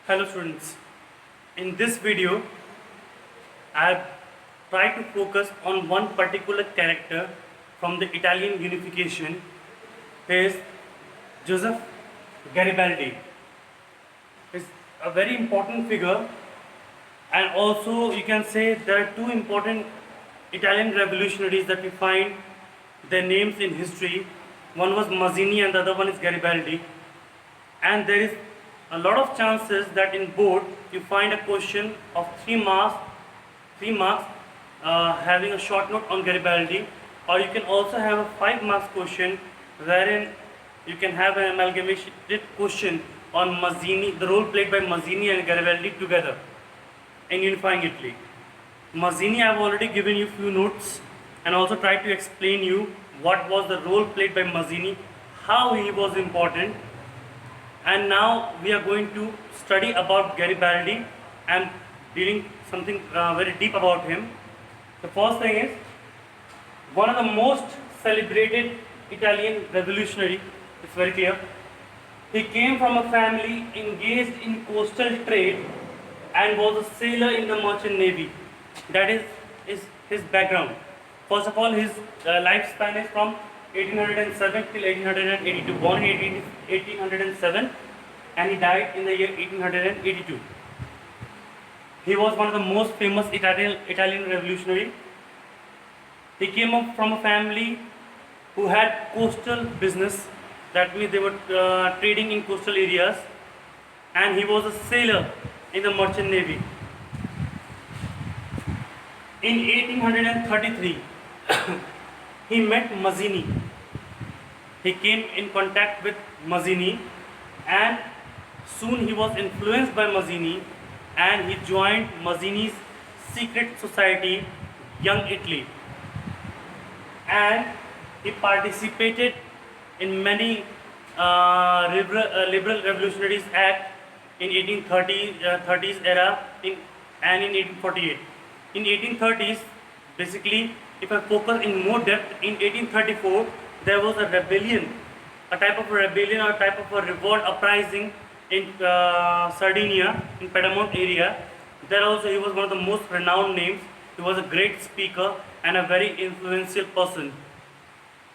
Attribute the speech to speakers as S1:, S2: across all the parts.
S1: Hello students, in this video I have tried to focus on one particular character from the Italian unification. He is Joseph Garibaldi. He is a very important figure, and also you can say there are two important Italian revolutionaries that we find their names in history. One was Mazzini and the other one is Garibaldi, and there is a lot of chances that in board you find a question of 3 marks having a short note on Garibaldi, or you can also have a 5 marks question wherein you can have an amalgamated question on Mazzini, the role played by Mazzini and Garibaldi together in unifying Italy. Mazzini, I have already given you few notes and also tried to explain you what was the role played by Mazzini, how he was important, and now we are going to study about Garibaldi and dealing something very deep about him. The first thing is one of the most celebrated Italian revolutionary. It's very clear. He came from a family engaged in coastal trade and was a sailor in the merchant navy. That is his background. First of all, his lifespan is from 1807 till 1882. Born in 1807 and he died in the year 1882. He was one of the most famous Italian revolutionary. He came up from a family who had coastal business. That means they were trading in coastal areas, and he was a sailor in the merchant navy. In 1833, he met Mazzini. He came in contact with Mazzini, and soon he was influenced by Mazzini, and he joined Mazzini's secret society, Young Italy, and he participated in many liberal revolutionaries act in 1830s era and in 1848. In 1830s, basically, if I focus in more depth, in 1834 there was a rebellion, a type of a rebellion or a type of a revolt uprising in Sardinia, in Piedmont area. There also he was one of the most renowned names. He was a great speaker and a very influential person.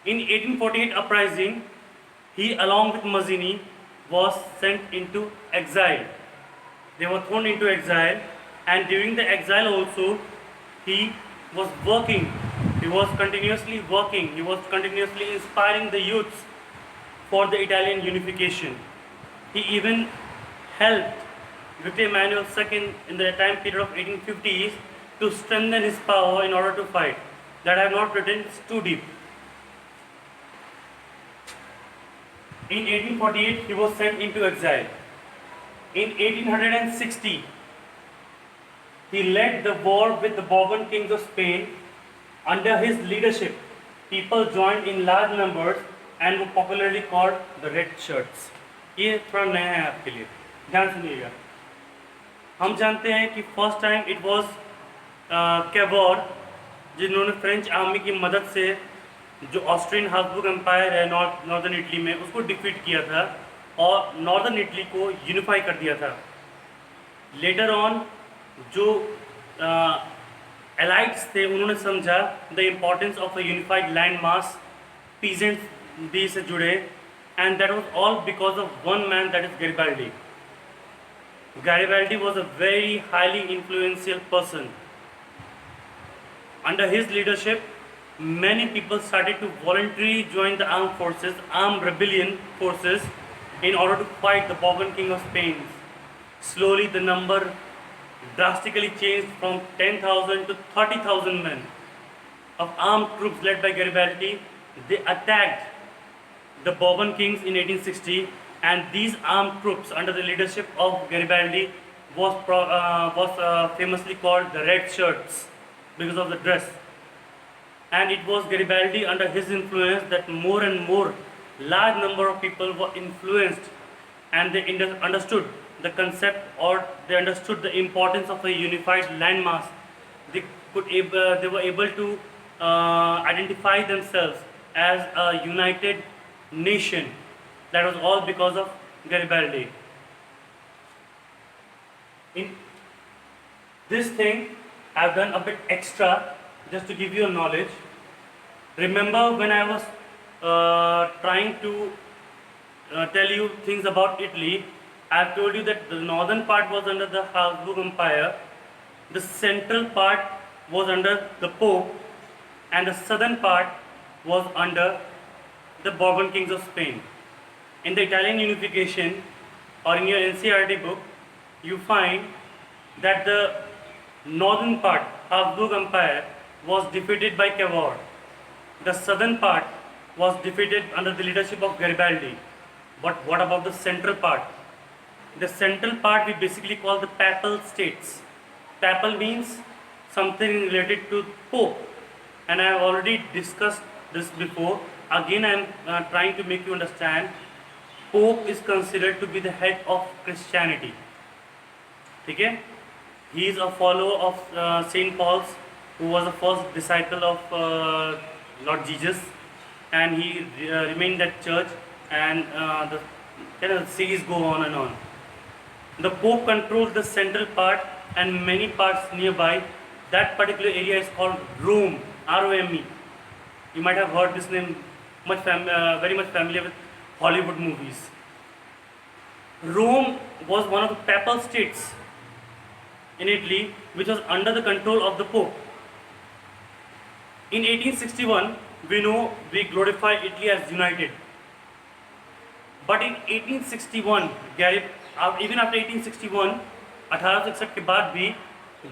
S1: In 1848 uprising, he along with Mazzini was sent into exile. They were thrown into exile, and during the exile also he was working. He was continuously working. He was continuously inspiring the youths for the Italian unification. He even helped Victor Emmanuel II in the time period of 1850s to strengthen his power in order to fight. That I have not written, it's too deep. In 1848, he was sent into exile. In 1860, he led the war with the Bourbon kings of Spain. Under his leadership, people joined in large numbers and were popularly called the Red Shirts. ये थोड़ा नया है आपके लिए, ध्यान सुनिएगा. हम जानते हैं कि first time it was Cavour, जिन्होंने फ्रेंच आर्मी की मदद से जो ऑस्ट्रियन हाब्सबर्ग एम्पायर है नॉर्दर्न इटली में, उसको डिफीट किया था और नॉर्दर्न इटली को यूनिफाई कर दिया था. लेटर ऑन जो एलाइट्स थे उन्होंने समझा the importance of a unified land mass, peasants भी से जुड़े, and that was all because of one man, that is Garibaldi. Garibaldi was a very highly influential person. Under his leadership, many people started to voluntarily join the armed rebellion forces in order to fight the Bourbon king of Spain. Slowly the number drastically changed from 10,000 to 30,000 men of armed troops led by Garibaldi. They attacked the Bourbon kings in 1860, and these armed troops under the leadership of Garibaldi was famously called the Red Shirts because of the dress. And it was Garibaldi under his influence that more and more large number of people were influenced, and they understood the concept, or they understood the importance of a unified landmass. They were able to identify themselves as a united nation. That was all because of Garibaldi. In this thing, I've done a bit extra just to give you a knowledge. Remember when I was trying to tell you things about Italy, I've told you that the northern part was under the Habsburg Empire, the central part was under the Pope, and the southern part was under the Bourbon kings of Spain. In the Italian unification, or in your NCERT book, you find that the northern part, Habsburg Empire, was defeated by Cavour. The southern part was defeated under the leadership of Garibaldi. But what about the central part? The central part we basically call the Papal States. Papal means something related to Pope, and I have already discussed this before. Again, I am trying to make you understand. Pope is considered to be the head of Christianity. Okay? He is a follower of Saint Paul's, who was the first disciple of Lord Jesus, and he remained at church, and the series go on and on. The Pope controls the central part and many parts nearby. That particular area is called Rome, R-O-M-E. You might have heard this name, very much familiar with Hollywood movies. Rome was one of the papal states in Italy which was under the control of the Pope. In 1861, we glorify Italy as united. But in 1861, even after 1861, 1861 के बाद भी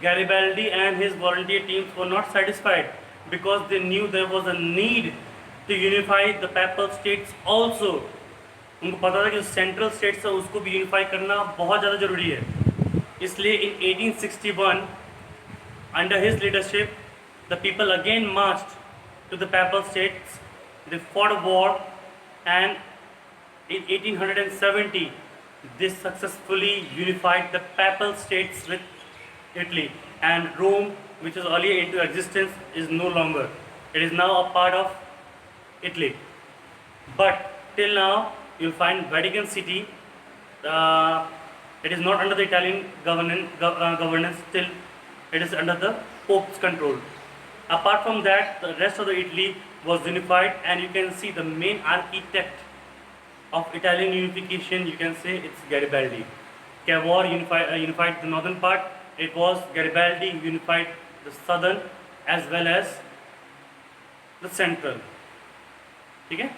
S1: Garibaldi and his volunteer teams were not satisfied because they knew there was a need to unify the papal states also. उनको पता था कि central states है उसको भी यूनिफाई करना बहुत ज़्यादा ज़रूरी है. इसलिए in 1861, under his leadership, the people again marched to the papal states. They fought a war, and in 1870, they successfully unified the papal states with Italy, and Rome, which was earlier into existence, is no longer. It is now a part of Italy. But till now, you'll find Vatican City. It is not under the Italian governance. Still, it is under the Pope's control. Apart from that, the rest of the Italy was unified, and you can see the main architect of Italian unification. You can say it's Garibaldi. Cavour unified the northern part. It was Garibaldi who unified the southern as well as the central. ठीक है?